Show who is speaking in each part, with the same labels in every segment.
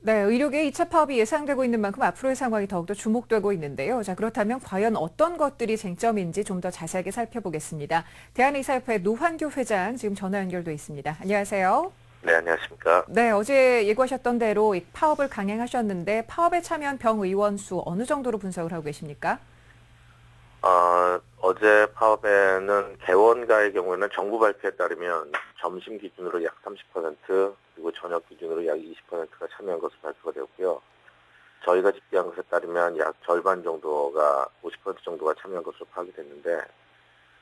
Speaker 1: 네, 의료계의 2차 파업이 예상되고 있는 만큼 앞으로의 상황이 더욱더 주목되고 있는데요. 자, 그렇다면 과연 어떤 것들이 쟁점인지 좀 더 자세하게 살펴보겠습니다. 대한의사협회 노환교 회장 지금 전화 연결돼 있습니다. 안녕하세요.
Speaker 2: 네, 안녕하십니까.
Speaker 1: 네, 어제 예고하셨던 대로 이 파업을 강행하셨는데 파업에 참여한 병의원 수 어느 정도로 분석을 하고 계십니까?
Speaker 2: 어제 파업에는 개원가의 경우에는 정부 발표에 따르면 점심 기준으로 약 30%, 그리고 저녁 기준으로 약 20%가 참여한 것으로 발표가 되었고요. 저희가 집계한 것에 따르면 약 절반 정도가, 50% 정도가 참여한 것으로 파악이 됐는데,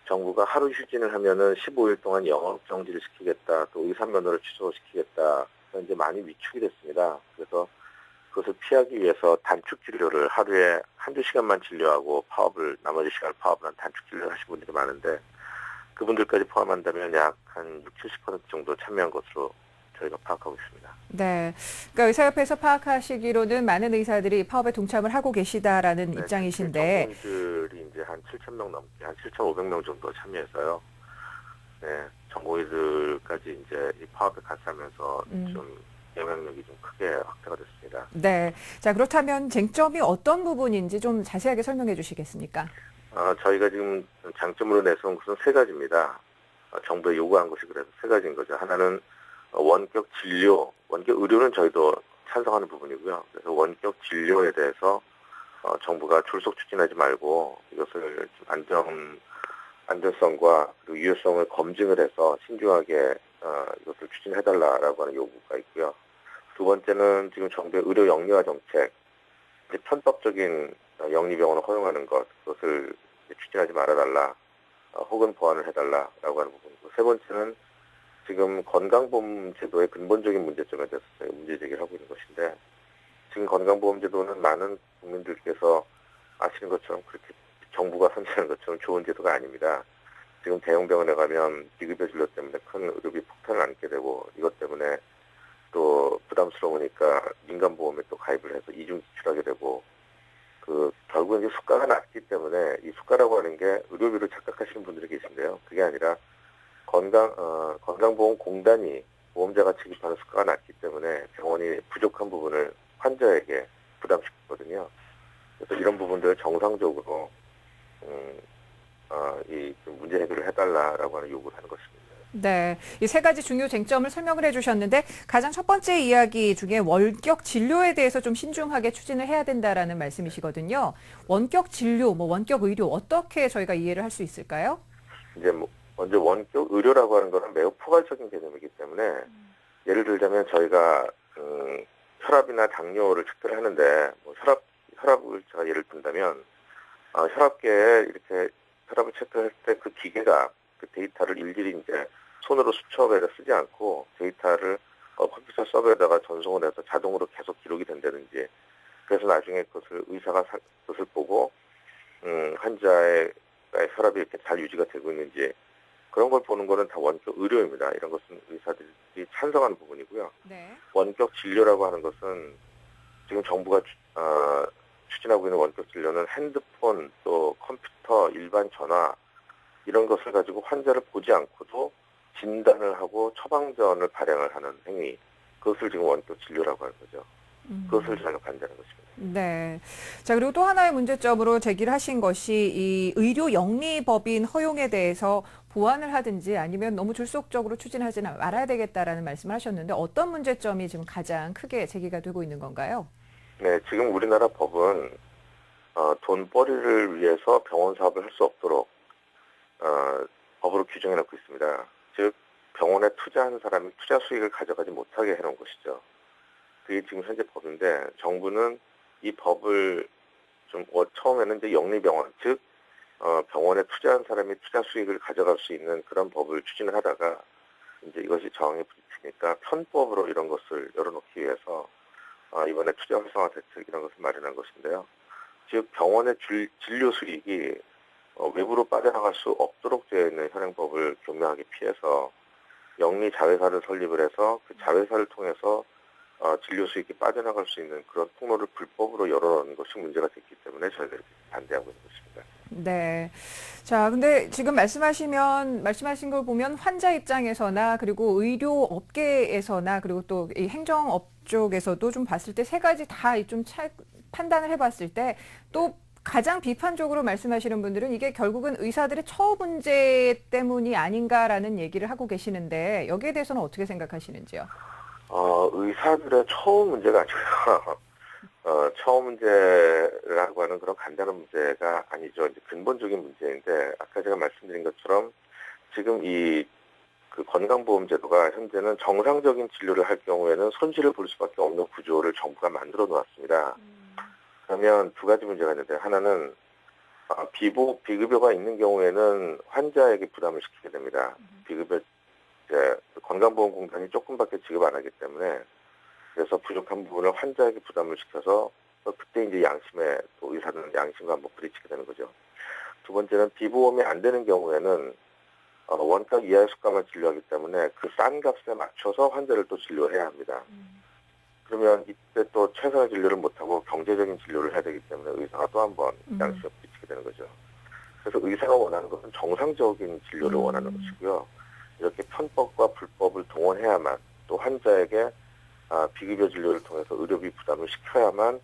Speaker 2: 정부가 하루 휴진을 하면은 15일 동안 영업 정지를 시키겠다, 또 의사 면허를 취소시키겠다, 이제 많이 위축이 됐습니다. 그래서 그것을 피하기 위해서 단축 진료를 하루에 한두 시간만 진료하고 나머지 시간을 파업을 한 단축 진료를 하신 분들이 많은데, 그분들까지 포함한다면 약 한 60, 70% 정도 참여한 것으로 저희가 파악하고 있습니다.
Speaker 1: 네, 그러니까 의사협회에서 파악하시기로는 많은 의사들이 파업에 동참을 하고 계시다라는
Speaker 2: 네, 특히
Speaker 1: 입장이신데,
Speaker 2: 전공의들이 이제 한 7,000명 넘게, 한 7,500명 정도 참여해서요. 네, 전공의들까지 이제 이 파업에 같이 하면서 좀 영향력이 좀 크게 확대가 됐습니다.
Speaker 1: 네, 자 그렇다면 쟁점이 어떤 부분인지 좀 자세하게 설명해 주시겠습니까?
Speaker 2: 저희가 지금 장점으로 내세운 것은 세 가지입니다. 정부에 요구한 것이 그래서 세 가지인 거죠. 하나는 원격 진료, 원격 의료는 저희도 찬성하는 부분이고요. 그래서 원격 진료에 대해서 정부가 졸속 추진하지 말고 이것을 안전성과 그리고 유효성을 검증을 해서 신중하게 이것을 추진해달라라고 하는 요구가 있고요. 두 번째는 지금 정부의 의료 영리화 정책, 이제 편법적인 영리병원을 허용하는 것, 그것을 추진하지 말아달라, 혹은 보완을 해달라라고 하는 부분이고, 세 번째는 지금 건강보험 제도의 근본적인 문제점에 대해서 저희가 문제 제기를 하고 있는 것인데, 지금 건강보험 제도는 많은 국민들께서 아시는 것처럼 그렇게 정부가 선전하는 것처럼 좋은 제도가 아닙니다. 지금 대형 병원에 가면 비급여 진료 때문에 큰 의료비 폭탄을 안게 되고, 이것 때문에 또 부담스러우니까 민간보험에 또 가입을 해서 이중 지출하게 되고, 결국은 이제 수가가 낮기 때문에 이 수가라고 하는 게 의료비로 착각하시는 분들이 계신데요. 그게 아니라 건강보험공단이 보험자가 지급하는 수가가 낮기 때문에 병원이 부족한 부분을 환자에게 부담시키거든요. 그래서 이런 부분들을 정상적으로, 이 문제 해결을 해달라라고 하는 요구를 하는 것입니다.
Speaker 1: 네, 이 세 가지 중요 쟁점을 설명을 해주셨는데 가장 첫 번째 이야기 중에 원격 진료에 대해서 좀 신중하게 추진을 해야 된다라는 말씀이시거든요. 원격 진료, 원격 의료 어떻게 저희가 이해를 할 수 있을까요?
Speaker 2: 이제 먼저 원격 의료라고 하는 것은 매우 포괄적인 개념이기 때문에 예를 들자면 저희가 혈압이나 당뇨를 측정을 하는데 혈압을 제가 예를 든다면 혈압계에 이렇게 혈압을 체크할 때 그 기계가 그 데이터를 일일이 이제 손으로 수첩에다 쓰지 않고 데이터를 컴퓨터 서버에다가 전송을 해서 자동으로 계속 기록이 된다든지, 그래서 나중에 그것을 의사가 그것을 보고 환자의 혈압이 이렇게 잘 유지가 되고 있는지 그런 걸 보는 거는 다 원격 의료입니다. 이런 것은 의사들이 찬성하는 부분이고요.
Speaker 1: 네.
Speaker 2: 원격 진료라고 하는 것은 지금 정부가 추진하고 있는 원격 진료는 핸드폰, 또 컴퓨터, 일반 전화 이런 것을 가지고 환자를 보지 않고도 진단을 하고 처방전을 발행을 하는 행위, 그것을 지금 원격 진료라고 하는 거죠. 그것을 저희가 반대하는 것입니다.
Speaker 1: 네. 자, 그리고 또 하나의 문제점으로 제기를 하신 것이 이 의료 영리법인 허용에 대해서 보완을 하든지 아니면 너무 졸속적으로 추진하지 말아야 되겠다라는 말씀을 하셨는데 어떤 문제점이 지금 가장 크게 제기가 되고 있는 건가요?
Speaker 2: 네, 지금 우리나라 법은 돈벌이를 위해서 병원 사업을 할 수 없도록 법으로 규정해 놓고 있습니다. 즉 병원에 투자한 사람이 투자 수익을 가져가지 못하게 해놓은 것이죠. 그게 지금 현재 법인데, 정부는 이 법을 처음에는 이제 영리병원, 즉 병원에 투자한 사람이 투자 수익을 가져갈 수 있는 그런 법을 추진을 하다가 이제 이것이 저항에 부딪히니까 편법으로 이런 것을 열어놓기 위해서 이번에 투자 활성화 대책 이런 것을 마련한 것인데요. 즉 병원의 진료 수익이 외부로 빠져나갈 수 없도록 되어 있는 현행법을 교묘하게 피해서 영리 자회사를 설립을 해서 그 자회사를 통해서 진료 수익이 빠져나갈 수 있는 그런 통로를 불법으로 열어놓은 것이 문제가 됐기 때문에 저희가 반대하고 있는 것입니다.
Speaker 1: 네. 자, 근데 지금 말씀하신 걸 보면 환자 입장에서나 그리고 의료 업계에서나 그리고 또 이 행정업 쪽에서도 좀 봤을 때 세 가지 다 좀 판단을 해봤을 때 또 가장 비판적으로 말씀하시는 분들은 이게 결국은 의사들의 처우 문제 때문이 아닌가라는 얘기를 하고 계시는데 여기에 대해서는 어떻게 생각하시는지요?
Speaker 2: 의사들의 처우 문제가 아니고요. 처우 문제라고 하는 그런 간단한 문제가 아니죠. 이제 근본적인 문제인데, 아까 제가 말씀드린 것처럼 지금 그 건강보험제도가 현재는 정상적인 진료를 할 경우에는 손실을 볼 수밖에 없는 구조를 정부가 만들어 놓았습니다. 그러면 두 가지 문제가 있는데, 하나는 비급여가 있는 경우에는 환자에게 부담을 시키게 됩니다. 비급여 이제 건강보험공단이 조금밖에 지급 안 하기 때문에 그래서 부족한 부분을 환자에게 부담을 시켜서 그때 이제 또 의사는 양심과 한번 부딪히게 되는 거죠. 두 번째는 비보험이 안 되는 경우에는 원가 이하의 수가만 진료하기 때문에 그 싼 값에 맞춰서 환자를 또 진료해야 합니다. 그러면 이때 또 최선의 진료를 못하고 경제적인 진료를 해야 되기 때문에 의사가 또 한 번 양심에 부딪히게 되는 거죠. 그래서 의사가 원하는 것은 정상적인 진료를 원하는 것이고요. 이렇게 편법과 불법을 동원해야만 또 환자에게 비급여 진료를 통해서 의료비 부담을 시켜야만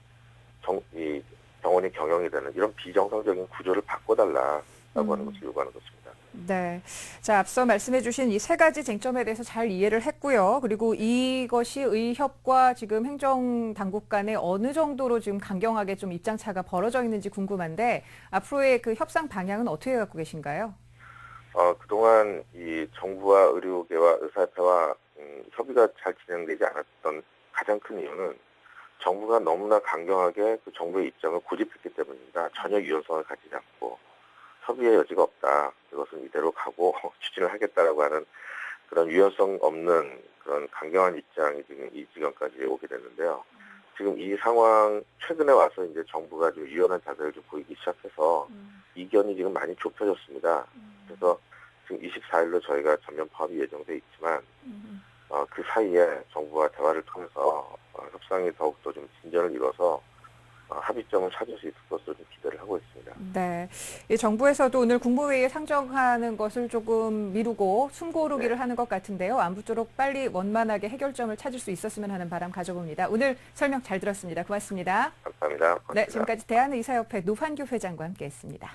Speaker 2: 이 병원이 경영이 되는 이런 비정상적인 구조를 바꿔달라라고 하는 것을 요구하는 것입니다.
Speaker 1: 네. 자, 앞서 말씀해 주신 이 세 가지 쟁점에 대해서 잘 이해를 했고요. 그리고 이것이 의협과 지금 행정당국 간에 어느 정도로 지금 강경하게 좀 입장차가 벌어져 있는지 궁금한데 앞으로의 그 협상 방향은 어떻게 갖고 계신가요?
Speaker 2: 그동안 이 정부와 의료계와 의사협회와 협의가 잘 진행되지 않았던 가장 큰 이유는 정부가 너무나 강경하게 그 정부의 입장을 고집했기 때문입니다. 전혀 유연성을 가지지 않고 협의의 여지가 없다. 이것은 이대로 가고 추진을 하겠다라고 하는 그런 유연성 없는 그런 강경한 입장이 지금 이 지경까지 오게 됐는데요. 지금 이 상황 최근에 와서 이제 정부가 좀 유연한 자세를 좀 보이기 시작해서 이견이 지금 많이 좁혀졌습니다. 그래서 지금 24일로 저희가 전면 파업이 예정돼 있지만 그 사이에 정부와 대화를 통해서 협상이 더욱더 좀 진전을 이뤄서 합의점을 찾을 수 있을 것으로 좀 기대를 하고 있습니다.
Speaker 1: 네. 이 정부에서도 오늘 국무회의에 상정하는 것을 조금 미루고 숨고르기를 하는 것 같은데요. 아무쪼록 빨리 원만하게 해결점을 찾을 수 있었으면 하는 바람 가져봅니다. 오늘 설명 잘 들었습니다. 고맙습니다.
Speaker 2: 감사합니다. 고맙습니다.
Speaker 1: 네, 지금까지 대한의사협회 노환규 회장과 함께했습니다.